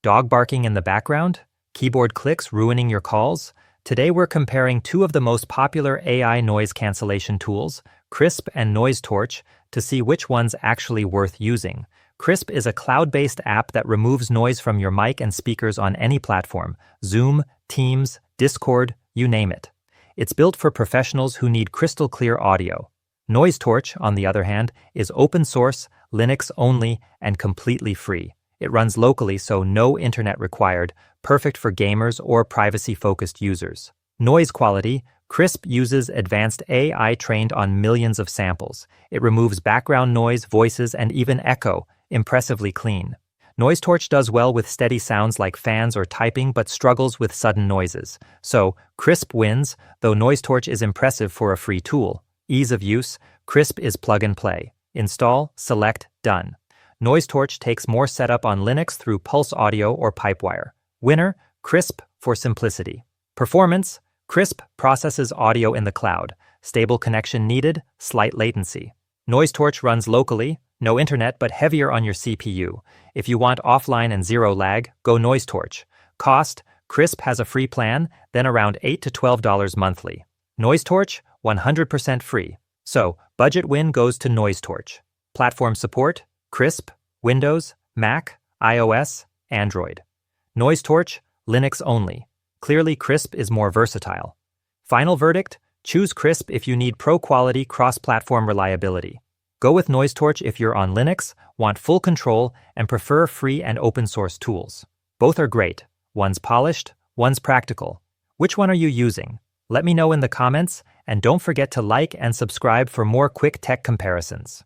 Dog barking in the background? Keyboard clicks ruining your calls? Today we're comparing two of the most popular AI noise cancellation tools, Krisp and NoiseTorch, to see which one's actually worth using. Krisp is a cloud-based app that removes noise from your mic and speakers on any platform: Zoom, Teams, Discord, you name it. It's built for professionals who need crystal clear audio. NoiseTorch, on the other hand, is open source, Linux only, and completely free. It runs locally, so no internet required, perfect for gamers or privacy-focused users. Noise quality: Krisp uses advanced AI trained on millions of samples. It removes background noise, voices, and even echo, impressively clean. NoiseTorch does well with steady sounds like fans or typing, but struggles with sudden noises. So, Krisp wins, though NoiseTorch is impressive for a free tool. Ease of use: Krisp is plug and play. Install, select, done. NoiseTorch takes more setup on Linux through Pulse Audio or Pipewire. Winner: Krisp for simplicity. Performance: Krisp processes audio in the cloud. Stable connection needed, slight latency. NoiseTorch runs locally, no internet but heavier on your CPU. If you want offline and zero lag, go NoiseTorch. Cost: Krisp has a free plan, then around $8 to $12 monthly. NoiseTorch, 100% free. So, budget win goes to NoiseTorch. Platform support: Krisp, Windows, Mac, iOS, Android. NoiseTorch, Linux only. Clearly, Krisp is more versatile. Final verdict: choose Krisp if you need pro-quality cross-platform reliability. Go with NoiseTorch if you're on Linux, want full control, and prefer free and open-source tools. Both are great. One's polished, one's practical. Which one are you using? Let me know in the comments, and don't forget to like and subscribe for more quick tech comparisons.